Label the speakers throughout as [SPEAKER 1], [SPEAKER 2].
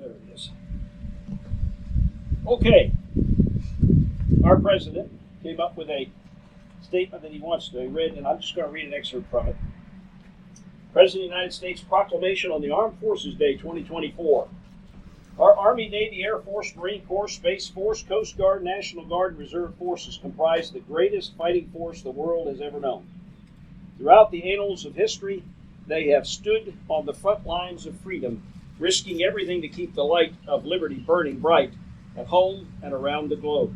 [SPEAKER 1] There it is. Okay. Our president came up with a statement that he wants to read, and I'm just going to read an excerpt from it. President of the United States Proclamation on the Armed Forces Day 2024. Our Army, Navy, Air Force, Marine Corps, Space Force, Coast Guard, National Guard, and Reserve Forces comprise the greatest fighting force the world has ever known. Throughout the annals of history, they have stood on the front lines of freedom, risking everything to keep the light of liberty burning bright at home and around the globe.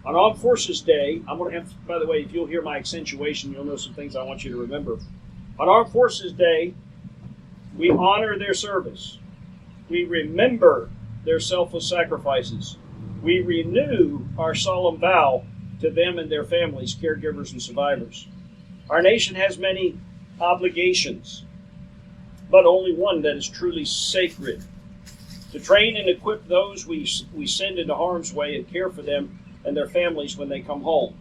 [SPEAKER 1] On Armed Forces Day, I'm going to have, by the way, if you'll hear my accentuation, you'll know some things I want you to remember. On Armed Forces Day, we honor their service. We remember their selfless sacrifices. We renew our solemn vow to them and their families, caregivers, and survivors. Our nation has many obligations, but only one that is truly sacred: to train and equip those we send into harm's way and care for them and their families when they come home.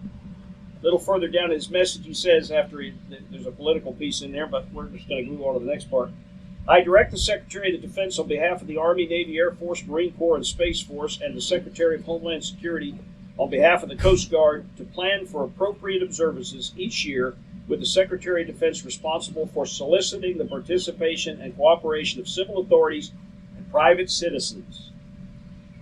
[SPEAKER 1] A little further down in his message, he says, there's a political piece in there, but we're just going to move on to the next part. I direct the Secretary of Defense on behalf of the Army, Navy, Air Force, Marine Corps, and Space Force, and the Secretary of Homeland Security on behalf of the Coast Guard to plan for appropriate observances each year, with the Secretary of Defense responsible for soliciting the participation and cooperation of civil authorities and private citizens.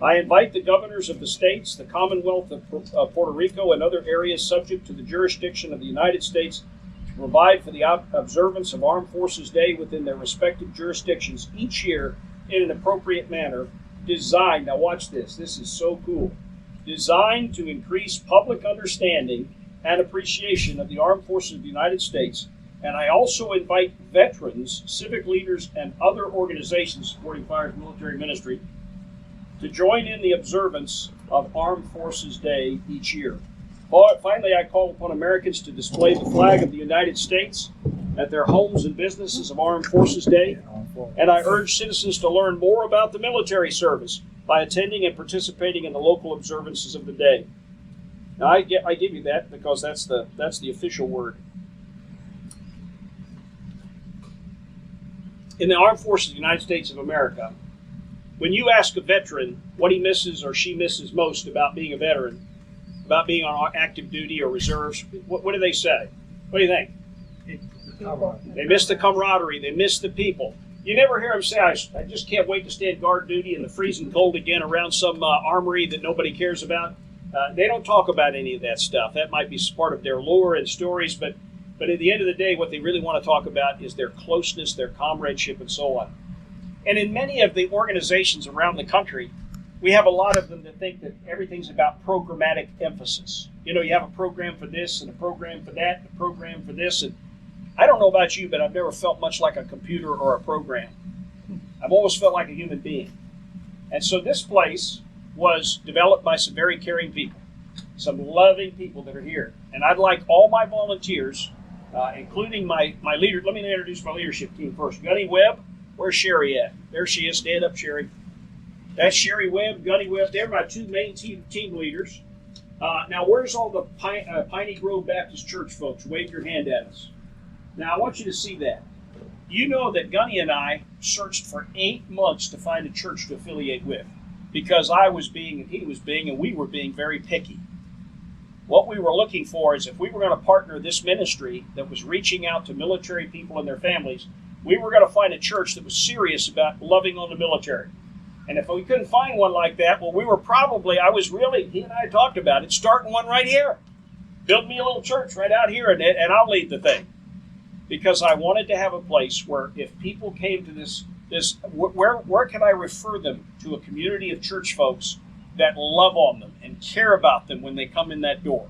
[SPEAKER 1] I invite the governors of the states, the Commonwealth of Puerto Rico, and other areas subject to the jurisdiction of the United States to provide for the observance of Armed Forces Day within their respective jurisdictions each year in an appropriate manner, designed, now watch this is so cool, designed to increase public understanding and appreciation of the Armed Forces of the United States. And I also invite veterans, civic leaders, and other organizations supporting fire and military ministry to join in the observance of Armed Forces Day each year. Finally, I call upon Americans to display the flag of the United States at their homes and businesses of Armed Forces Day, and I urge citizens to learn more about the military service by attending and participating in the local observances of the day. Now, I give you that because that's the official word. In the Armed Forces of the United States of America, when you ask a veteran what he misses or she misses most about being a veteran, about being on active duty or reserves, what do they say? What do you think? They miss the camaraderie. They miss the people. You never hear them say, I just can't wait to stand guard duty in the freezing cold again around some armory that nobody cares about. They don't talk about any of that stuff. That might be part of their lore and stories, but at the end of the day, what they really want to talk about is their closeness, their comradeship, and so on. And in many of the organizations around the country, we have a lot of them that think that everything's about programmatic emphasis. You know, you have a program for this and a program for that, and a program for this. And I don't know about you, but I've never felt much like a computer or a program. I've always felt like a human being. And so this place was developed by some very caring people, some loving people that are here. And I'd like all my volunteers, including my leader. Let me introduce my leadership team first. Gunny Webb, where's Sherry at? There she is. Stand up, Sherry. That's Sherry Webb, Gunny Webb. They're my two main team leaders. Now, where's all the Piney Grove Baptist Church folks? Wave your hand at us. Now, I want you to see that. You know that Gunny and I searched for 8 months to find a church to affiliate with, because I was being, and he was being, and we were being very picky. What we were looking for is if we were going to partner this ministry that was reaching out to military people and their families, we were going to find a church that was serious about loving on the military. And if we couldn't find one like that, well, he and I talked about it, starting one right here. Build me a little church right out here, and I'll lead the thing. Because I wanted to have a place where if people came to where can I refer them to a community of church folks that love on them and care about them when they come in that door?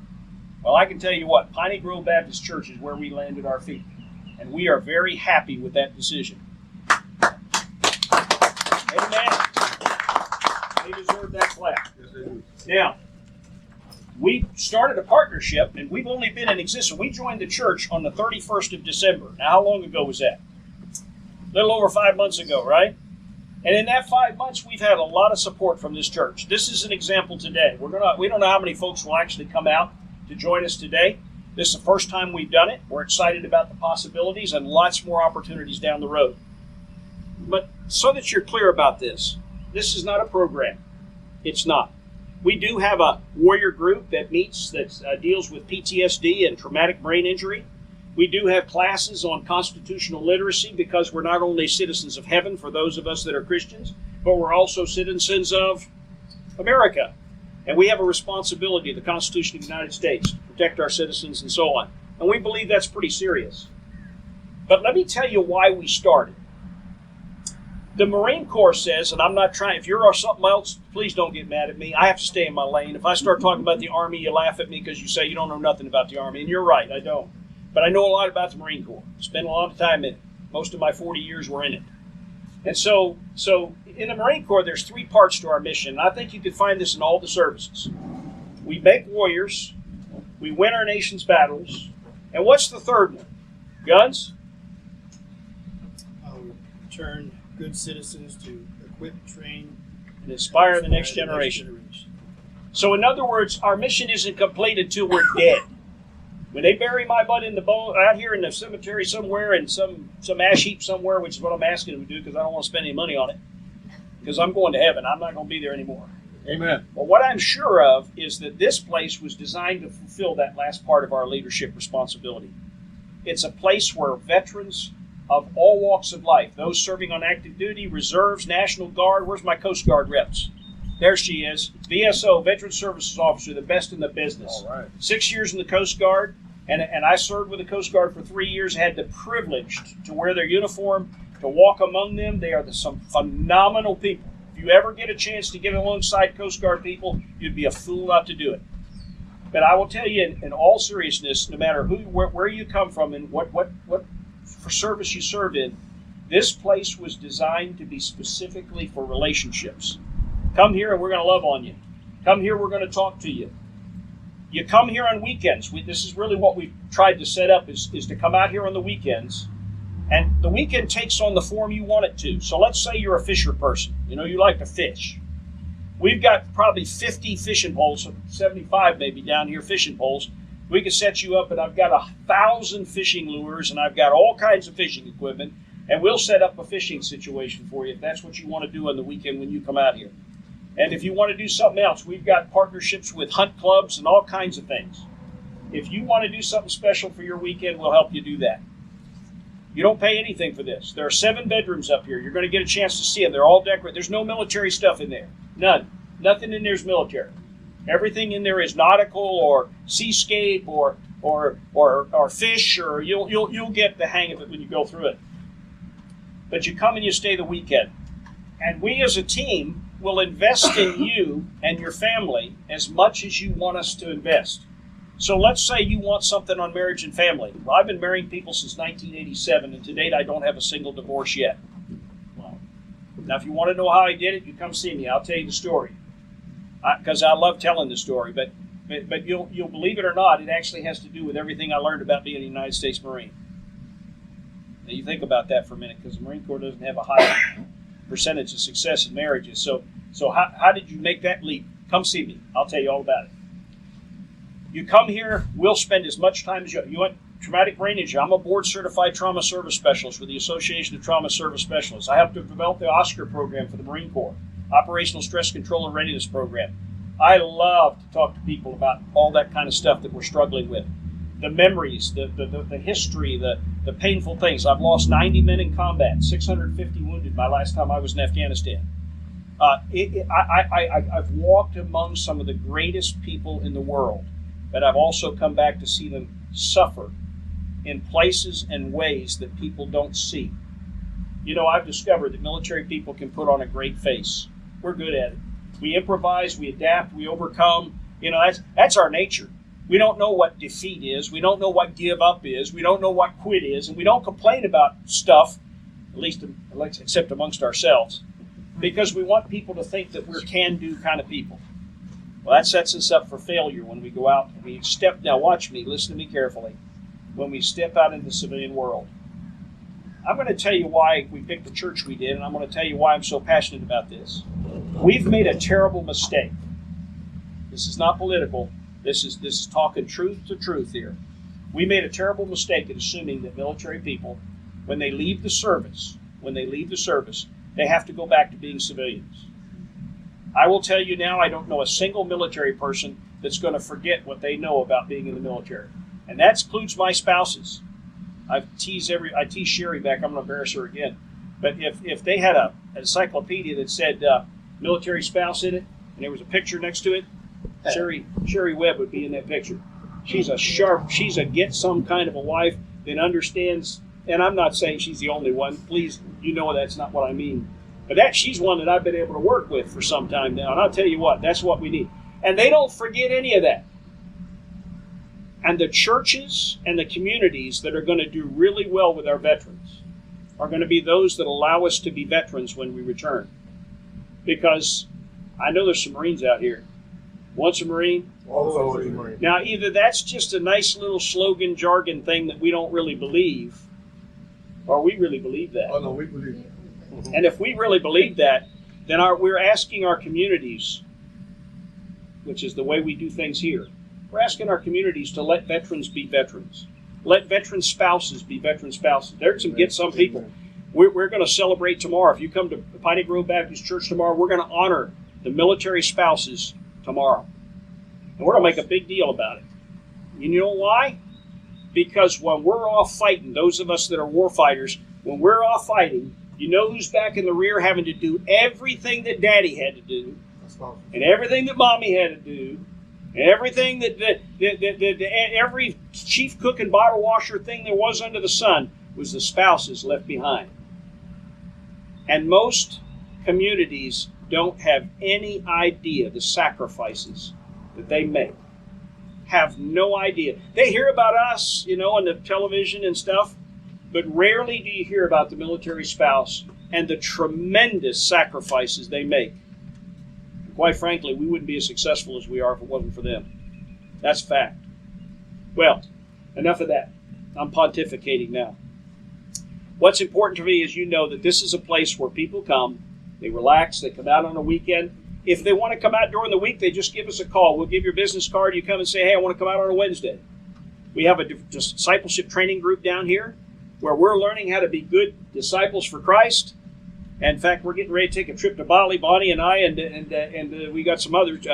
[SPEAKER 1] Well, I can tell you what, Piney Grove Baptist Church is where we landed our feet. And we are very happy with that decision. Amen. They deserve that clap. Now, we started a partnership, and we've only been in existence. We joined the church on the 31st of December. Now, how long ago was that? A little over 5 months ago, right? And in that 5 months, we've had a lot of support from this church. This is an example today. We don't know how many folks will actually come out to join us today. This is the first time we've done it. We're excited about the possibilities and lots more opportunities down the road. But so that you're clear about this, This is not a program. It's not. We do have a warrior group that meets, that deals with PTSD and traumatic brain injury. We do have classes on constitutional literacy because we're not only citizens of heaven for those of us that are Christians, but we're also citizens of America. And we have a responsibility, the Constitution of the United States, to protect our citizens and so on. And we believe that's pretty serious. But let me tell you why we started. The Marine Corps says, and I'm not trying, if you're something else, please don't get mad at me. I have to stay in my lane. If I start talking about the Army, you laugh at me because you say you don't know nothing about the Army. And you're right, I don't. But I know a lot about the Marine Corps. Spent a lot of time in it. Most of my 40 years were in it. And so in the Marine Corps, there's three parts to our mission. And I think you can find this in all the services. We make warriors. We win our nation's battles. And what's the third one? Guns?
[SPEAKER 2] We turn good citizens to equip, train,
[SPEAKER 1] and inspire the next generation. So in other words, our mission isn't complete until we're dead. When they bury my butt in the out here in the cemetery somewhere in some ash heap somewhere, which is what I'm asking them to do because I don't want to spend any money on it, because I'm going to heaven. I'm not going to be there anymore.
[SPEAKER 3] Amen.
[SPEAKER 1] But what I'm sure of is that this place was designed to fulfill that last part of our leadership responsibility. It's a place where veterans of all walks of life, those serving on active duty, reserves, National Guard, where's my Coast Guard reps? There she is, VSO, Veteran Services Officer, the best in the business.
[SPEAKER 3] All right.
[SPEAKER 1] 6 years in the Coast Guard, and I served with the Coast Guard for 3 years, had the privilege to wear their uniform, to walk among them. They are some phenomenal people. If you ever get a chance to get alongside Coast Guard people, you'd be a fool not to do it. But I will tell you, in all seriousness, no matter where you come from and what for service you serve in, this place was designed to be specifically for relationships. Come here and we're going to love on you. Come here, we're going to talk to you. You come here on weekends. This is really what we've tried to set up is to come out here on the weekends. And the weekend takes on the form you want it to. So let's say you're a fisher person. You know, you like to fish. We've got probably 50 fishing poles, 75 maybe down here, fishing poles. We can set you up, and I've got 1,000 fishing lures, and I've got all kinds of fishing equipment, and we'll set up a fishing situation for you if that's what you want to do on the weekend when you come out here. And if you want to do something else, we've got partnerships with hunt clubs and all kinds of things. If you want to do something special for your weekend, we'll help you do that. You don't pay anything for this. There are 7 bedrooms up here. You're going to get a chance to see them. They're all decorated. There's no military stuff in there. None. Nothing in there is military. Everything in there is nautical or seascape or fish, or you'll get the hang of it when you go through it. But you come and you stay the weekend. And we as a team will invest in you and your family as much as you want us to invest. So let's say you want something on marriage and family. Well, I've been marrying people since 1987, and to date I don't have a single divorce yet. Well, now if you want to know how I did it, you come see me. I'll tell you the story. Because I love telling the story. But you'll believe it or not, it actually has to do with everything I learned about being a United States Marine. Now you think about that for a minute, because the Marine Corps doesn't have a high percentage of success in marriages. So how did you make that leap? Come see me. I'll tell you all about it. You come here, we'll spend as much time as you want. Traumatic brain injury. I'm a board-certified trauma service specialist with the Association of Trauma Service Specialists. I helped to develop the Oscar program for the Marine Corps, Operational Stress Control and Readiness program. I love to talk to people about all that kind of stuff that we're struggling with. The memories, the history, the painful things. I've lost 90 men in combat, 650 wounded my last time I was in Afghanistan. I've walked among some of the greatest people in the world, but I've also come back to see them suffer in places and ways that people don't see. You know, I've discovered that military people can put on a great face. We're good at it. We improvise, we adapt, we overcome. You know, that's our nature. We don't know what defeat is. We don't know what give up is. We don't know what quit is. And we don't complain about stuff, at least except amongst ourselves, because we want people to think that we're can-do kind of people. Well, that sets us up for failure when we go out and we step. Now watch me, listen to me carefully. When we step out into the civilian world, I'm going to tell you why we picked the church we did, and I'm going to tell you why I'm so passionate about this. We've made a terrible mistake. This is not political. This is talking truth to truth here. We made a terrible mistake in assuming that military people, when they leave the service, they have to go back to being civilians. I will tell you now, I don't know a single military person that's going to forget what they know about being in the military. And that includes my spouses. I tease Sherry back, I'm going to embarrass her again. But if they had an encyclopedia that said military spouse in it, and there was a picture next to it, Sherry Webb would be in that picture. She's a get some kind of a wife that understands, and I'm not saying she's the only one. Please, you know that's not what I mean. But she's one that I've been able to work with for some time now. And I'll tell you what, that's what we need. And they don't forget any of that. And the churches and the communities that are going to do really well with our veterans are going to be those that allow us to be veterans when we return. Because I know there's some Marines out here. Once a Marine?
[SPEAKER 2] Always a Marine.
[SPEAKER 1] Now, either that's just a nice little slogan, jargon thing that we don't really believe, or we really believe that.
[SPEAKER 2] Oh, no, we believe it.
[SPEAKER 1] And if we really believe that, then we're asking our communities, which is the way we do things here, we're asking our communities to let veterans be veterans. Let veteran spouses be veteran spouses. There's some people. We're going to celebrate tomorrow. If you come to Piney Grove Baptist Church tomorrow, we're going to honor the military spouses tomorrow. And we're going to make a big deal about it. You know why? Because when we're off fighting, those of us that are war fighters, when we're off fighting, you know who's back in the rear having to do everything that Daddy had to do, and everything that Mommy had to do, and everything that every chief cook and bottle washer thing there was under the sun was the spouses left behind. And most communities don't have any idea the sacrifices that they make. Have no idea. They hear about us, on the television and stuff, but rarely do you hear about the military spouse and the tremendous sacrifices they make. And quite frankly, we wouldn't be as successful as we are if it wasn't for them. That's fact. Well, enough of that. I'm pontificating now. What's important to me is you know that this is a place where people come, they relax, they come out on a weekend. If they want to come out during the week, they just give us a call. We'll give your business card. You come and say, hey, I want to come out on a Wednesday. We have a discipleship training group down here where we're learning how to be good disciples for Christ. And in fact, we're getting ready to take a trip to Bali, Bonnie and I, and we got some others,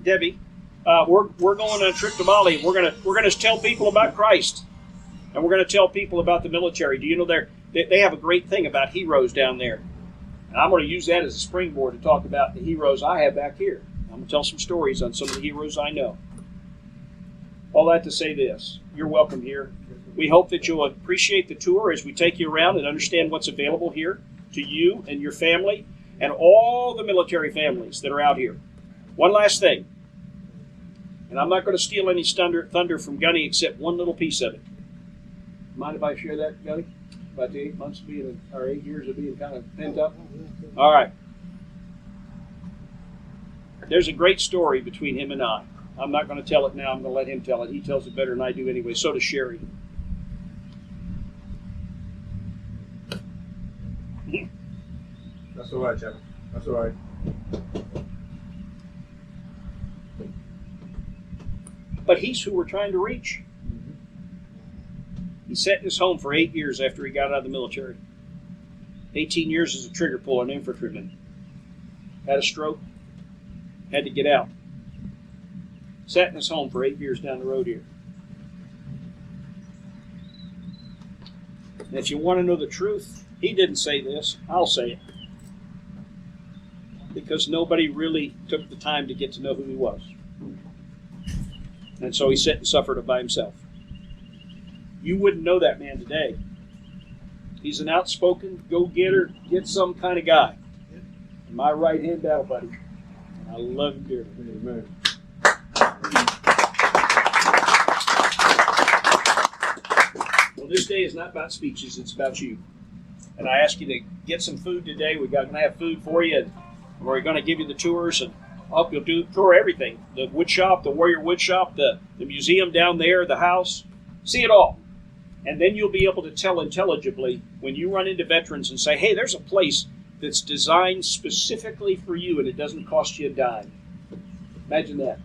[SPEAKER 1] Debbie. We're going on a trip to Bali. We're gonna tell people about Christ, and we're gonna tell people about the military. Do you know they have a great thing about heroes down there? And I'm going to use that as a springboard to talk about the heroes I have back here. I'm going to tell some stories on some of the heroes I know. All that to say this, you're welcome here. We hope that you'll appreciate the tour as we take you around and understand what's available here to you and your family and all the military families that are out here. One last thing, and I'm not going to steal any thunder from Gunny except one little piece of it. Mind if I share that, Gunny? About the 8 months of being, or 8 years of being kind of pent up? All right. There's a great story between him and I. I'm not going to tell it now. I'm going to let him tell it. He tells it better than I do anyway. So does Sherry.
[SPEAKER 2] That's all right, Chaplain. That's all right.
[SPEAKER 1] But he's who we're trying to reach. He sat in his home for 8 years after he got out of the military. 18 years as a trigger puller, an infantryman. Had a stroke. Had to get out. Sat in his home for 8 years down the road here. And if you want to know the truth, he didn't say this. I'll say it. Because nobody really took the time to get to know who he was. And so he sat and suffered it by himself. You wouldn't know that man today. He's an outspoken, go-getter, get-some kind of guy. And my right-hand battle buddy. And I love him dearly.
[SPEAKER 2] Amen.
[SPEAKER 1] Well, this day is not about speeches, it's about you. And I ask you to get some food today. We're going to have food for you. And we're going to give you the tours. And I hope you'll tour everything. The Woodshop, the Warrior Woodshop, the museum down there, the house. See it all. And then you'll be able to tell intelligibly when you run into veterans and say, hey, there's a place that's designed specifically for you and it doesn't cost you a dime. Imagine that.